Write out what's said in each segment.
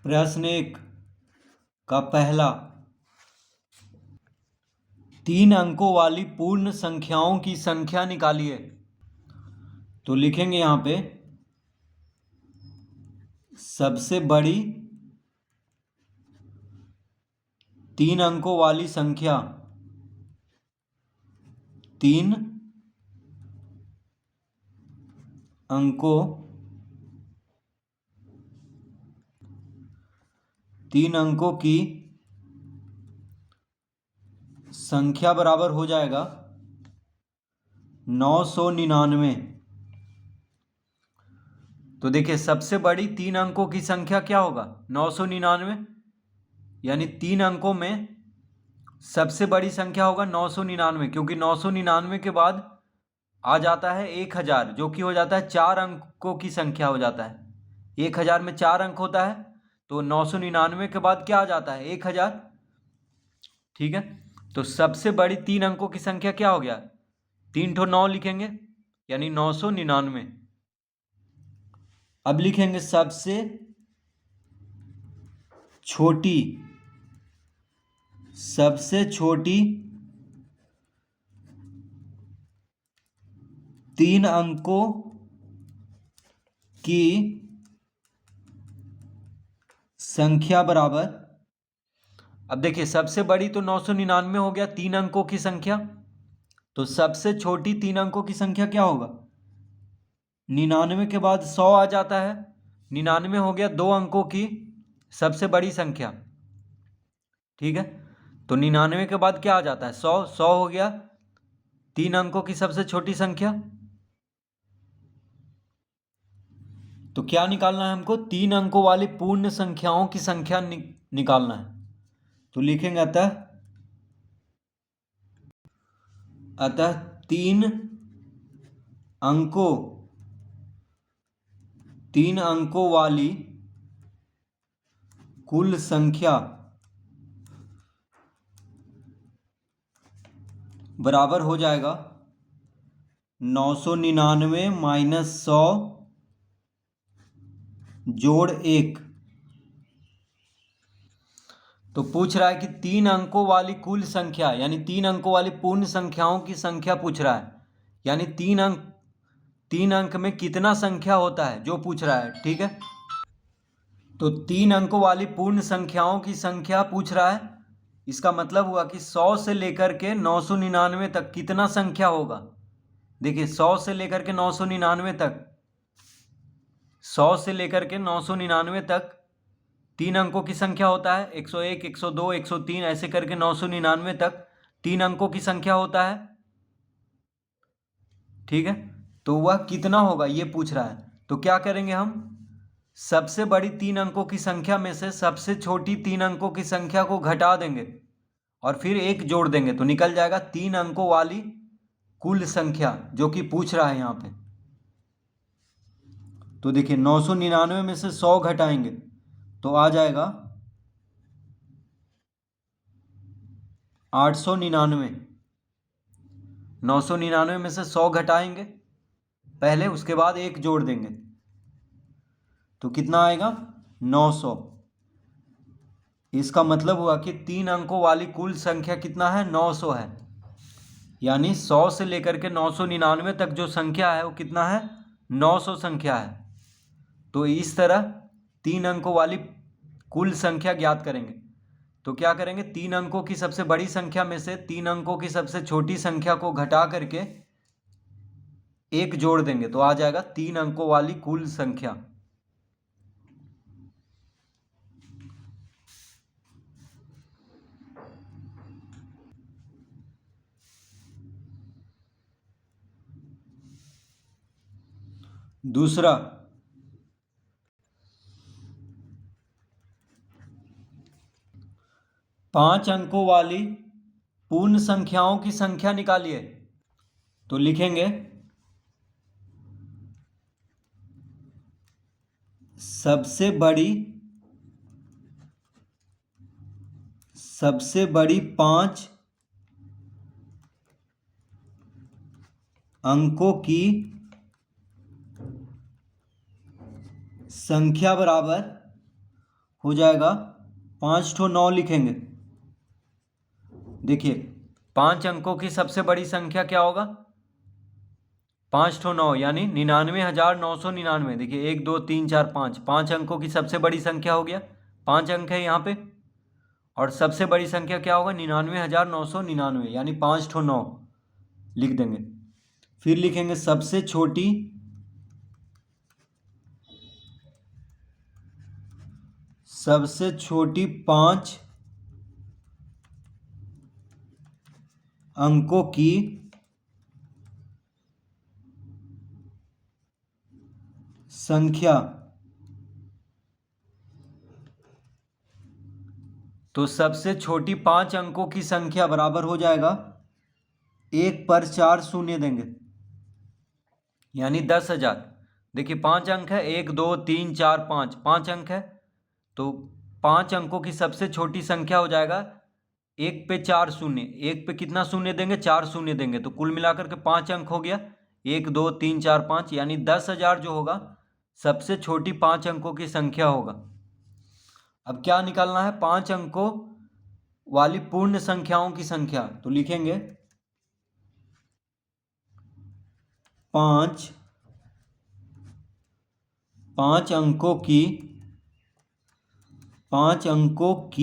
प्रश्न 1 का पहला, 3 अंकों वाली पूर्ण संख्याओं की संख्या निकालिए। तो लिखेंगे यहां पे सबसे बड़ी 3 अंकों वाली संख्या, 3 अंकों 3 अंकों की संख्या बराबर हो जाएगा 999। तो देखिए सबसे बड़ी 3 अंकों की संख्या क्या होगा 999, यानी 3 अंकों में सबसे बड़ी संख्या होगा 999, क्योंकि 999 के बाद आ जाता है 1000, जो कि हो जाता है 4 अंकों की संख्या हो जाता है। 1000 में 4 अंक होता है, तो 999 के बाद क्या आ जाता है 1000। ठीक है, तो सबसे बड़ी 3 अंकों की संख्या क्या हो गया, 3 ठो 9 लिखेंगे, यानी 999। अब लिखेंगे सबसे छोटी 3 अंकों की संख्या बराबर। अब देखिए सबसे बड़ी तो 999 हो गया 3 अंकों की संख्या, तो सबसे छोटी 3 अंकों की संख्या क्या होगा 99 के बाद 100 आ जाता है। 99 हो गया 2 अंकों की सबसे बड़ी संख्या। ठीक है, तो 99 के बाद क्या आ जाता है 100। 100 हो गया 3 अंकों की सबसे छोटी संख्या। तो क्या निकालना है हमको, 3 अंकों वाली पूर्ण संख्याओं की संख्या निकालना है। तो लिखेंगे अतः 3 अंकों वाली कुल संख्या बराबर हो जाएगा 999 माइनस 100 जोड़ 1। तो पूछ रहा है कि 3 अंकों वाली कुल संख्या, यानी 3 अंकों वाली पूर्ण संख्याओं की संख्या पूछ रहा है, यानी 3 अंक में कितना संख्या होता है जो पूछ रहा है। ठीक है, तो 3 अंकों वाली पूर्ण संख्याओं की संख्या पूछ रहा है, इसका मतलब हुआ कि 100 से लेकर के 999 तक कितना संख्या होगा। देखिए 100 से लेकर के 999 तक, 100 से लेकर के 999 तक 3 अंकों की संख्या होता है, 101, 102, 103 ऐसे करके 999 तक 3 अंकों की संख्या होता है। ठीक है, तो वह कितना होगा ये पूछ रहा है। तो क्या करेंगे हम, सबसे बड़ी 3 अंकों की संख्या में से सबसे छोटी 3 अंकों की संख्या को घटा देंगे और फिर 1 जोड़ देंगे, तो निकल जाएगा 3 अंकों वाली कुल संख्या जो कि पूछ रहा है यहाँ पे। तो देखिए 999 में से 100 घटाएंगे तो आ जाएगा 899। 999 में से 100 घटाएंगे पहले, उसके बाद 1 जोड़ देंगे, तो कितना आएगा 900। इसका मतलब हुआ कि 3 अंकों वाली कुल संख्या कितना है 900 है, यानी 100 से लेकर के 999 तक जो संख्या है वो कितना है 900 संख्या है। तो इस तरह 3 अंकों वाली कुल संख्या ज्ञात करेंगे। तो क्या करेंगे, 3 अंकों की सबसे बड़ी संख्या में से 3 अंकों की सबसे छोटी संख्या को घटा करके 1 जोड़ देंगे, तो आ जाएगा 3 अंकों वाली कुल संख्या। दूसरा, 5 अंकों वाली पूर्ण संख्याओं की संख्या निकालिए। तो लिखेंगे सबसे बड़ी 5 अंकों की संख्या बराबर हो जाएगा 5 ठो 9 लिखेंगे। देखिए 5 अंकों की सबसे बड़ी संख्या क्या होगा? 5 ठो 9 यानी 99,999। देखिए 1 2 3 4 5, 5 अंकों की सबसे बड़ी संख्या हो गया, 5 अंक है यहाँ पे। और सबसे बड़ी संख्या क्या होगा? 99,999 यानी 5 ठो 9 लिख देंगे। फिर लिखेंगे सबसे छोटी पांच अंकों की संख्या। तो सबसे छोटी 5 अंकों की संख्या बराबर हो जाएगा 1 पर 4 शून्य देंगे यानी 10,000। देखिए 5 अंक है, 1 2 3 4 5, 5 अंक है। तो 5 अंकों की सबसे छोटी संख्या हो जाएगा 1 पे 4 शून्य। 1 पे कितना शून्य देंगे? 4 शून्य देंगे। तो कुल मिलाकर के 5 अंक हो गया, 1 2 3 4 5, यानी 10,000 जो होगा सबसे छोटी 5 अंकों की संख्या होगा। अब क्या निकालना है? 5 अंकों वाली पूर्ण संख्याओं की संख्या। तो लिखेंगे 5 अंकों की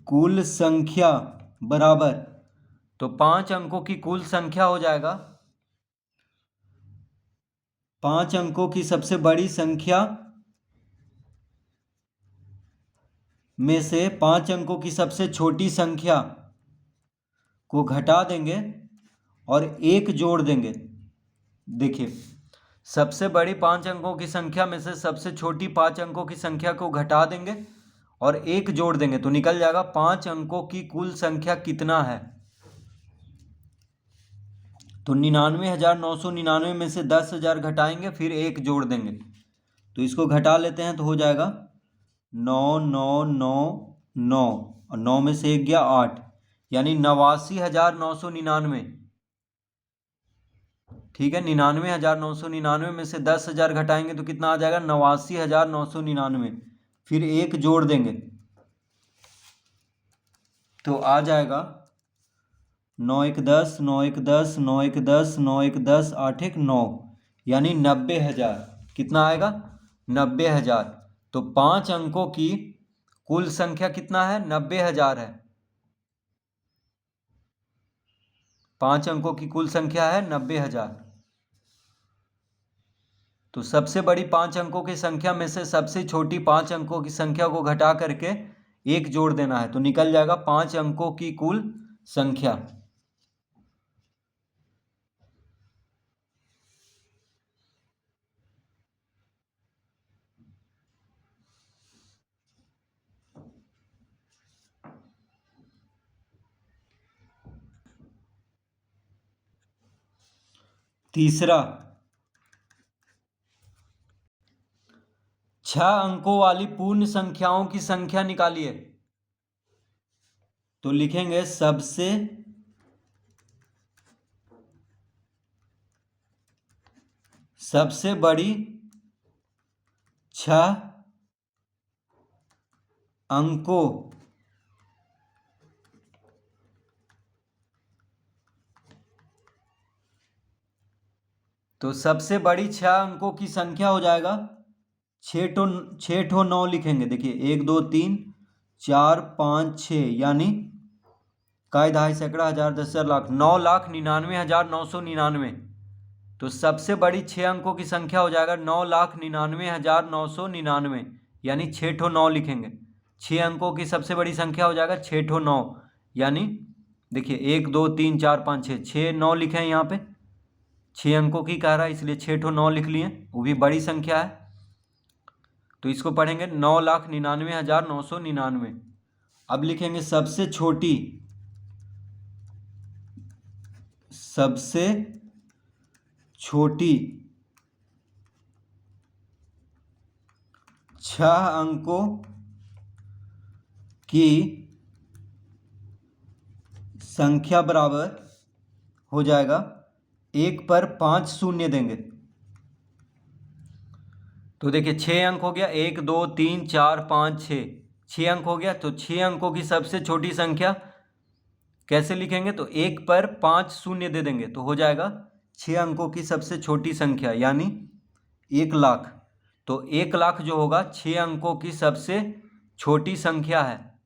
कुल संख्या बराबर। तो 5 अंकों की कुल संख्या हो जाएगा 5 अंकों की सबसे बड़ी संख्या में से 5 अंकों की सबसे छोटी संख्या को घटा देंगे और 1 जोड़ देंगे। देखिए सबसे बड़ी 5 अंकों की संख्या में से सबसे छोटी 5 अंकों की संख्या को घटा देंगे और 1 जोड़ देंगे तो निकल जाएगा 5 अंकों की कुल संख्या कितना है। तो 99,999 में से 10,000 घटाएंगे, फिर 1 जोड़ देंगे। तो इसको घटा लेते हैं तो हो जाएगा 9,999 और 9 में से 1 गया 8, यानी 89,999। ठीक है, 99,999 में से 10,000 घटाएंगे तो कितना आ जाएगा? 89,999। फिर 1 जोड़ देंगे तो आ जाएगा 9 1 10, 9 1 10, 9 1 10, 9 1 10, 8 1 9, यानी 90,000। कितना आएगा? 90,000। तो 5 अंकों की कुल संख्या कितना है? 90,000 है। 5 अंकों की कुल संख्या है 90,000। तो सबसे बड़ी 5 अंकों की संख्या में से सबसे छोटी 5 अंकों की संख्या को घटा करके 1 जोड़ देना है तो निकल जाएगा 5 अंकों की कुल संख्या। तीसरा, 6 अंकों वाली पूर्ण संख्याओं की संख्या निकालिए। तो लिखेंगे सबसे बड़ी 6 अंकों तो सबसे बड़ी 6 अंकों की संख्या हो जाएगा 6 ठो 9 लिखेंगे। देखिए 1 2 3 4 5 6, यानी काय दहाई सैकड़ा हजार 10,000 लाख, 9,99,999। तो सबसे बड़ी 6 अंकों की संख्या हो जाएगा 9,99,999, यानी 6 ठो 9 लिखेंगे। 6 अंकों की सबसे बड़ी संख्या हो जाएगा 6 ठो 9, यानी देखिए 1 2 3 4 5 6, 6 9 लिखे हैं यहाँ पे। 6 अंकों की कह रहा है इसलिए 6 ठो 9 लिख लिए, वो भी बड़ी संख्या है। तो इसको पढ़ेंगे 9,99,999। अब लिखेंगे सबसे छोटी 6 अंकों की संख्या बराबर हो जाएगा 1 पर 5 शून्य देंगे तो देखिए 6 अंक हो गया, 1 2 3 4 5 6, 6 अंक हो गया। तो 6 अंकों की सबसे छोटी संख्या कैसे लिखेंगे? तो 1 पर 5 शून्य दे देंगे तो हो जाएगा 6 अंकों की सबसे छोटी संख्या यानी 1 लाख। तो 1 लाख जो होगा 6 अंकों की सबसे छोटी संख्या है।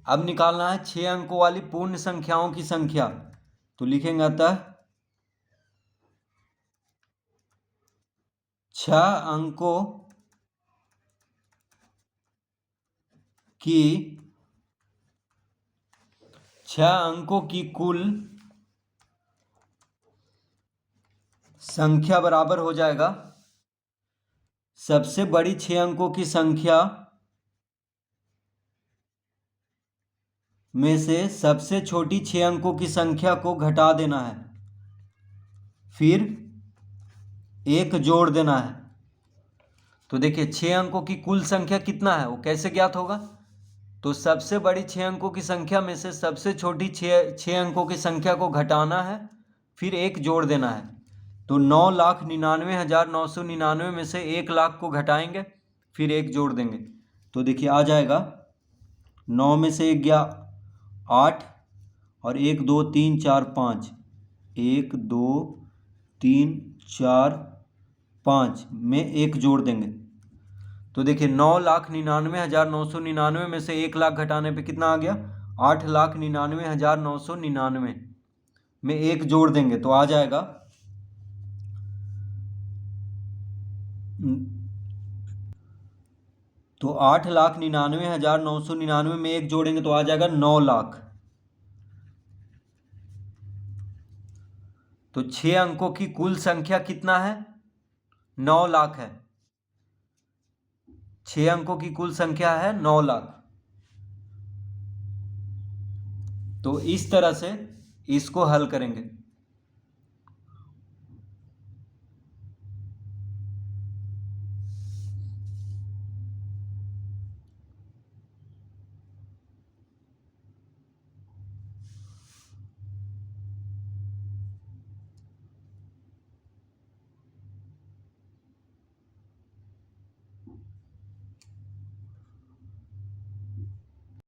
अब निकालना है 6 अंकों वाली पूर्ण संख्याओं की संख्या। तो लिखेंगे अतः 6 अंकों की 6 अंकों की कुल संख्या बराबर हो जाएगा सबसे बड़ी 6 अंकों की संख्या में से सबसे छोटी 6 अंकों की संख्या को घटा देना है, फिर 1 जोड़ देना है। तो देखिए 6 अंकों की कुल संख्या कितना है वो कैसे ज्ञात होगा? तो सबसे बड़ी 6 अंकों की संख्या में से सबसे छोटी 6 अंकों की संख्या को घटाना है, फिर 1 जोड़ देना है। तो 9,99,999 में से 1 लाख को घटाएंगे, फिर 1 जोड़ देंगे। तो देखिए आ जाएगा 9 में से 1 गया 8 और 1 2 3 4 5, 1 2 3 4 5 में 1 जोड़ देंगे। तो देखिए 9,99,999 में से 1 लाख घटाने पे कितना आ गया? 8,99,999 में 1 जोड़ देंगे तो आ जाएगा तो 8,99,999 में 1 जोड़ेंगे तो आ जाएगा 9 लाख। तो 6 अंकों की कुल संख्या कितना है? 9 लाख है। 6 अंकों की कुल संख्या है 9 लाख। तो इस तरह से इसको हल करेंगे।